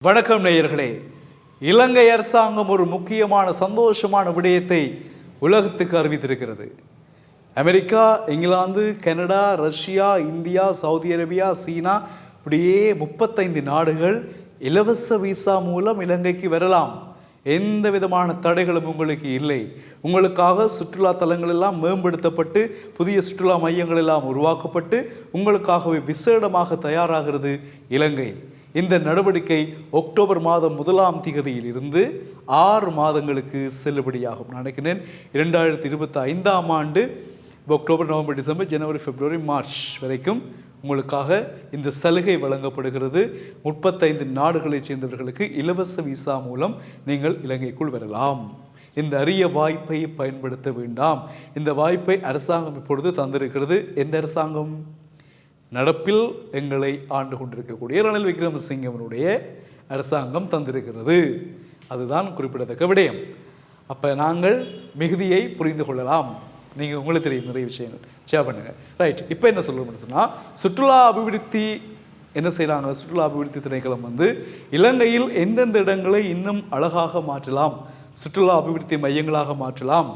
வணக்கம் நேயர்களே. இலங்கை அரசாங்கம் ஒரு முக்கியமான சந்தோஷமான விடயத்தை உலகத்துக்கு அறிவித்திருக்கிறது. America, England, Canada, Russia, India, Saudi Arabia, China இப்படியே 35 நாடுகள் இலவச விசா மூலம் இலங்கைக்கு வரலாம். எந்த விதமான தடைகளும் உங்களுக்கு இல்லை. உங்களுக்காக சுற்றுலா தலங்கள் எல்லாம் மேம்படுத்தப்பட்டு புதிய சுற்றுலா மையங்கள் எல்லாம் உருவாக்கப்பட்டு உங்களுக்காகவே விசேடமாக தயாராகிறது இலங்கை. இந்த நடவடிக்கை அக்டோபர் மாதம் 1ஆம் தேதியில் இருந்து 6 மாதங்களுக்கு செல்லுபடியாகும். நான் நினைக்கிறேன் 2025ஆம் ஆண்டு அக்டோபர், நவம்பர், டிசம்பர், ஜனவரி, பிப்ரவரி, மார்ச் வரைக்கும் உங்களுக்காக இந்த சலுகை வழங்கப்படுகிறது. 35 நாடுகளைச் சேர்ந்தவர்களுக்கு இலவச விசா மூலம் நீங்கள் இலங்கைக்குள் வரலாம். இந்த அரிய வாய்ப்பை பயன்படுத்த வேண்டாம். இந்த வாய்ப்பை அரசாங்கம் இப்பொழுது தந்திருக்கிறது. எந்த அரசாங்கம்? நடப்பில் எங்களை ஆண்டு கொண்டிருக்கக்கூடிய ரணில் விக்ரமசிங்கவனுடைய அரசாங்கம் தந்திருக்கிறது. அதுதான் குறிப்பிடத்தக்க விடயம். அப்போ நாங்கள் மிகுதியை புரிந்து கொள்ளலாம். நீங்கள் உங்களுக்கு தெரியும் நிறைய விஷயங்கள் ஷேர் பண்ணுங்கள். ரைட். இப்போ என்ன சொல்லணும்னு சொன்னால், சுற்றுலா அபிவிருத்தி என்ன செய்கிறாங்க? சுற்றுலா அபிவிருத்தி திணைக்களம் இலங்கையில் எந்தெந்த இடங்களை இன்னும் அழகாக மாற்றலாம், சுற்றுலா அபிவிருத்தி மையங்களாக மாற்றலாம்,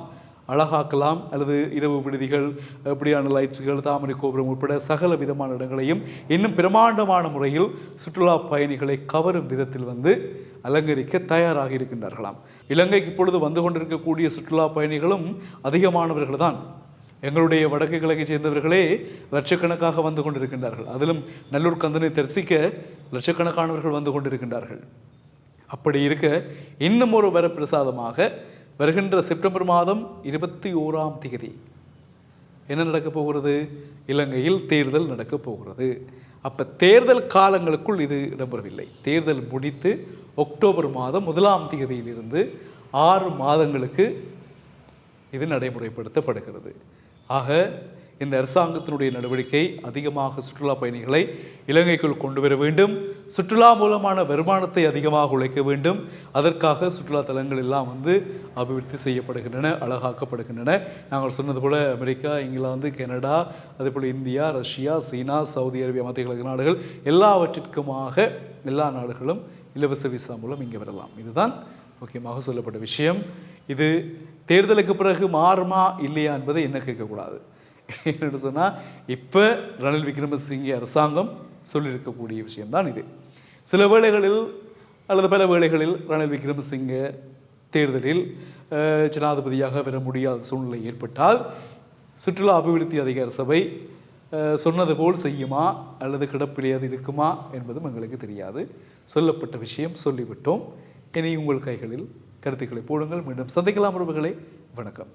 அழகாக்கலாம், அல்லது இரவு விடுதிகள், இப்படியான லைட்ஸுகள், தாமரை கோபுரம் உட்பட சகல விதமான இடங்களையும் இன்னும் பிரமாண்டமான முறையில் சுற்றுலா பயணிகளை கவரும் விதத்தில் அலங்கரிக்க தயாராக இருக்கின்றார்களாம். இலங்கைக்கு இப்பொழுது வந்து கொண்டிருக்கக்கூடிய சுற்றுலா பயணிகளும் அதிகமானவர்கள் தான். எங்களுடைய வடக்கு கிழக்கை சேர்ந்தவர்களே லட்சக்கணக்காக வந்து கொண்டிருக்கின்றார்கள். அதிலும் நல்லூர் கந்தனை தரிசிக்க லட்சக்கணக்கானவர்கள் வந்து கொண்டிருக்கின்றார்கள். அப்படி இருக்க இன்னும் ஒரு வரப்பிரசாதமாக வருகின்ற செப்டம்பர் மாதம் 21ஆம் தேதி என்ன நடக்கப் போகிறது? இலங்கையில் தேர்தல் நடக்கப் போகிறது. அப்போ தேர்தல் காலங்களுக்குள் இது இடம்பெறவில்லை. தேர்தல் முடித்து அக்டோபர் மாதம் 1ஆம் தேதியிலிருந்து 6 மாதங்களுக்கு இது நடைமுறைப்படுத்தப்படுகிறது. ஆக இந்த அரசாங்கத்தினுடைய நடவடிக்கை அதிகமாக சுற்றுலா பயணிகளை இலங்கைக்குள் கொண்டு வர வேண்டும். சுற்றுலா மூலமான வருமானத்தை அதிகமாக உழைக்க வேண்டும். அதற்காக சுற்றுலா தலங்கள் எல்லாம் அபிவிருத்தி செய்யப்படுகின்றன, அழகாக்கப்படுகின்றன. நாங்கள் சொன்னது போல் அமெரிக்கா, இங்கிலாந்து, கனடா, அதேபோல் இந்தியா, ரஷ்யா, சீனா, சவுதி அரேபியா, மத்திய கிழக்கு நாடுகள் எல்லாவற்றிற்குமாக எல்லா நாடுகளும் இலவச விசா மூலம் இங்கே வரலாம். இதுதான் முக்கியமாக சொல்லப்பட்ட விஷயம். இது தேர்தலுக்கு பிறகு மாறுமா இல்லையா என்பதை என்ன கேட்கக்கூடாது. என்னென்னு சொன்னால், இப்போ ரணில் விக்ரமசிங்கே அரசாங்கம் சொல்லியிருக்கக்கூடிய விஷயம்தான் இது. சில வேளைகளில் அல்லது பல வேளைகளில் ரணில் விக்ரமசிங்கே தேர்தலில் ஜனாதிபதியாக வர முடியாத சூழ்நிலை ஏற்பட்டால் சுற்றுலா அபிவிருத்தி அதிகார சபை சொன்னது போல் செய்யுமா அல்லது கிடப்பிலே அது இருக்குமா என்பதும் எங்களுக்கு தெரியாது. சொல்லப்பட்ட விஷயம் சொல்லிவிட்டோம். இனி உங்கள் கைகளில் கருத்துக்களை போடுங்கள். மீண்டும் சந்திக்கலாம் உறவுகளே. வணக்கம்.